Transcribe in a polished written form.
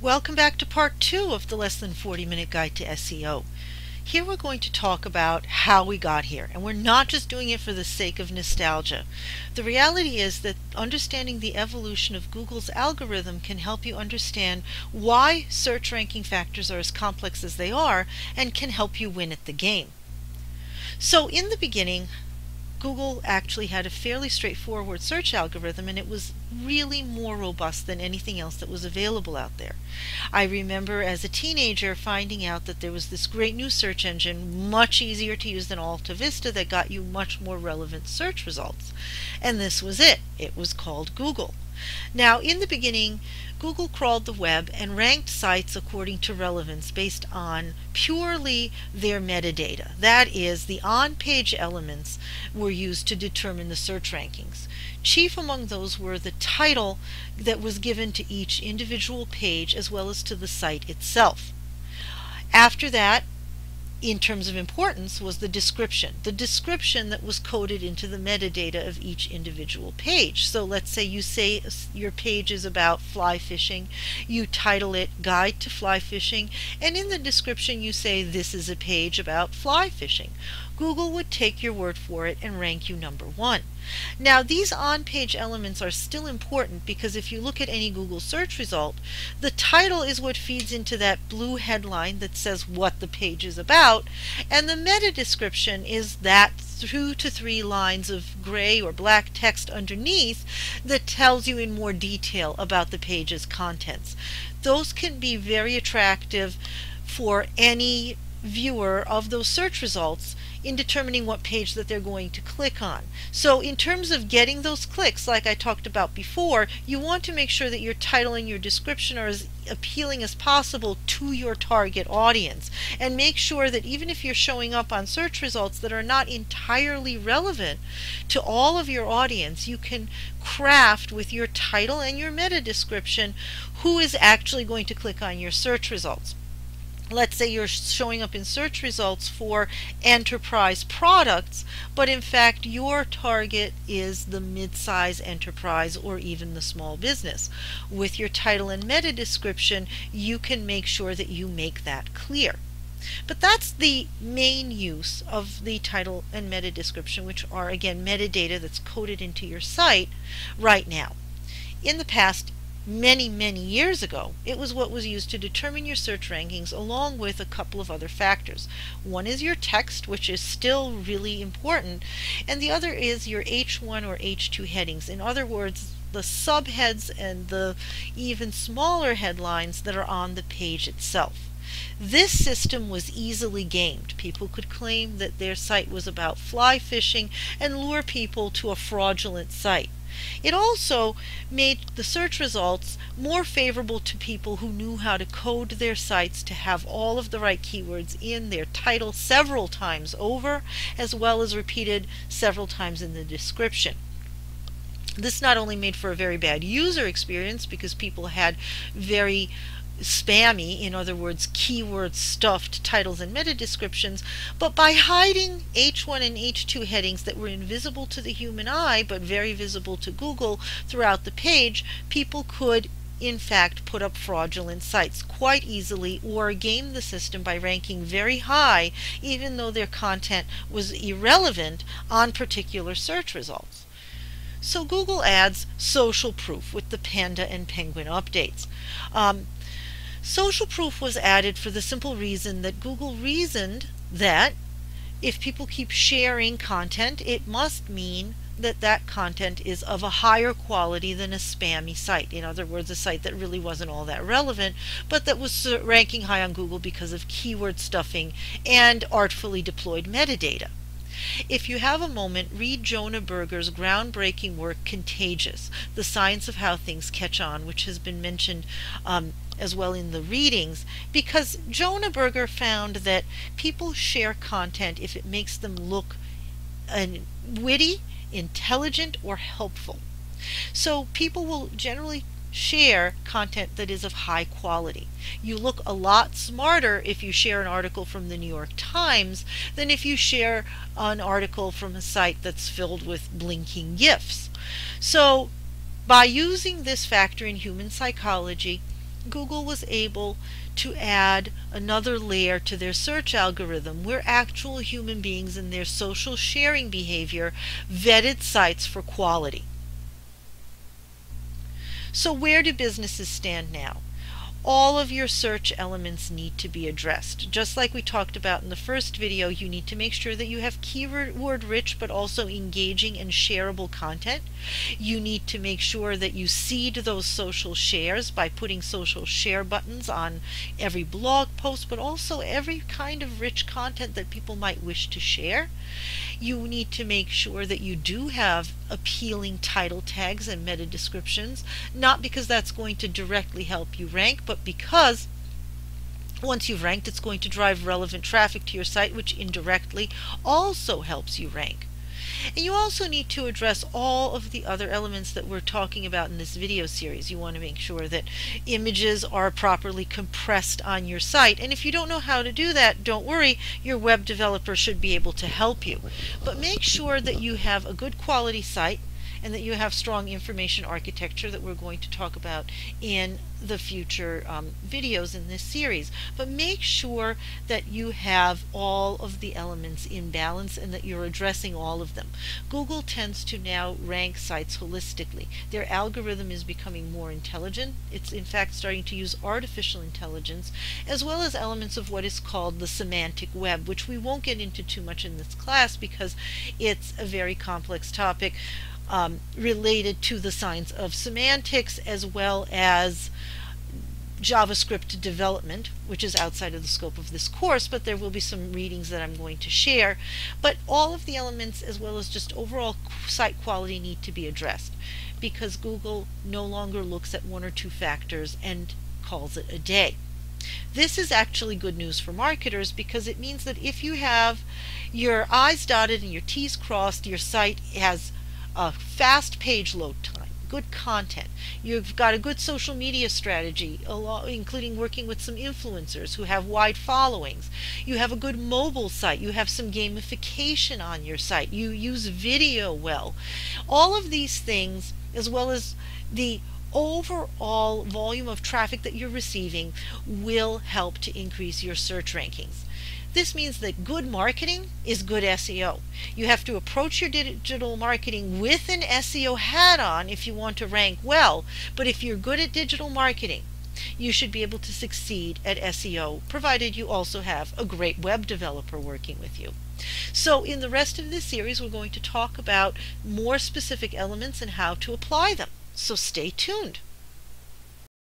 Welcome back to part 2 of the Less Than 40-Minute Guide to SEO. Here we're going to talk about how we got here, and we're not just doing it for the sake of nostalgia. The reality is that understanding the evolution of Google's algorithm can help you understand why search ranking factors are as complex as they are and can help you win at the game. So in the beginning, Google actually had a fairly straightforward search algorithm, and it was really more robust than anything else that was available out there. I remember as a teenager finding out that there was this great new search engine, much easier to use than Alta Vista, that got you much more relevant search results. And this was it. It was called Google. Now, in the beginning, Google crawled the web and ranked sites according to relevance based on purely their metadata. That is, the on-page elements were used to determine the search rankings. Chief among those were the title that was given to each individual page as well as to the site itself. After that, in terms of importance, was the description that was coded into the metadata of each individual page. So let's say you say your page is about fly fishing, you title it Guide to Fly Fishing, and in the description you say this is a page about fly fishing. Google would take your word for it and rank you number 1. Now, these on-page elements are still important because if you look at any Google search result, the title is what feeds into that blue headline that says what the page is about, and the meta description is that 2 to 3 lines of gray or black text underneath that tells you in more detail about the page's contents. Those can be very attractive for any viewer of those search results in determining what page that they're going to click on. So in terms of getting those clicks, like I talked about before, you want to make sure that your title and your description are as appealing as possible to your target audience, and make sure that even if you're showing up on search results that are not entirely relevant to all of your audience, you can craft with your title and your meta description who is actually going to click on your search results. Let's say you're showing up in search results for enterprise products, but in fact your target is the mid-size enterprise or even the small business. With your title and meta description, you can make sure that you make that clear. But that's the main use of the title and meta description, which are again metadata that's coded into your site right now. In the past, many years ago, it was what was used to determine your search rankings along with a couple of other factors. One is your text, which is still really important, and the other is your H1 or H2 headings. In other words, the subheads and the even smaller headlines that are on the page itself. This system was easily gamed. People could claim that their site was about fly fishing and lure people to a fraudulent site. It also made the search results more favorable to people who knew how to code their sites to have all of the right keywords in their title several times over, as well as repeated several times in the description. This not only made for a very bad user experience because people had very spammy, in other words, keyword stuffed titles and meta descriptions, but by hiding H1 and H2 headings that were invisible to the human eye but very visible to Google throughout the page, people could in fact put up fraudulent sites quite easily or game the system by ranking very high even though their content was irrelevant on particular search results. So Google adds social proof with the panda and penguin updates. Social proof was added for the simple reason that Google reasoned that if people keep sharing content, it must mean that that content is of a higher quality than a spammy site. In other words, a site that really wasn't all that relevant, but that was ranking high on Google because of keyword stuffing and artfully deployed metadata. If you have a moment, read Jonah Berger's groundbreaking work, Contagious, The Science of How Things Catch On, which has been mentioned as well in the readings, because Jonah Berger found that people share content if it makes them look witty, intelligent, or helpful. So people will generally share content that is of high quality. You look a lot smarter if you share an article from the New York Times than if you share an article from a site that's filled with blinking GIFs. So by using this factor in human psychology, Google was able to add another layer to their search algorithm where actual human beings and their social sharing behavior vetted sites for quality. So where do businesses stand now? All of your search elements need to be addressed. Just like we talked about in the first video, you need to make sure that you have keyword rich but also engaging and shareable content. You need to make sure that you seed those social shares by putting social share buttons on every blog post, but also every kind of rich content that people might wish to share. You need to make sure that you do have appealing title tags and meta descriptions, not because that's going to directly help you rank, but because once you've ranked, it's going to drive relevant traffic to your site, which indirectly also helps you rank. And you also need to address all of the other elements that we're talking about in this video series. You want to make sure that images are properly compressed on your site. And if you don't know how to do that, don't worry, your web developer should be able to help you. But make sure that you have a good quality site and that you have strong information architecture that we're going to talk about in the future videos in this series. But make sure that you have all of the elements in balance and that you're addressing all of them. Google tends to now rank sites holistically. Their algorithm is becoming more intelligent. It's in fact starting to use artificial intelligence as well as elements of what is called the semantic web, which we won't get into too much in this class because it's a very complex topic related to the science of semantics as well as JavaScript development, which is outside of the scope of this course, but there will be some readings that I'm going to share. But all of the elements as well as just overall site quality need to be addressed because Google no longer looks at one or two factors and calls it a day. This is actually good news for marketers because it means that if you have your I's dotted and your T's crossed, your site has a fast page load time, good content, you've got a good social media strategy, including working with some influencers who have wide followings, you have a good mobile site, you have some gamification on your site, you use video well. All of these things, as well as the overall volume of traffic that you're receiving, will help to increase your search rankings. This means that good marketing is good SEO. You have to approach your digital marketing with an SEO hat on if you want to rank well, but if you're good at digital marketing, you should be able to succeed at SEO, provided you also have a great web developer working with you. So in the rest of this series, we're going to talk about more specific elements and how to apply them. So stay tuned.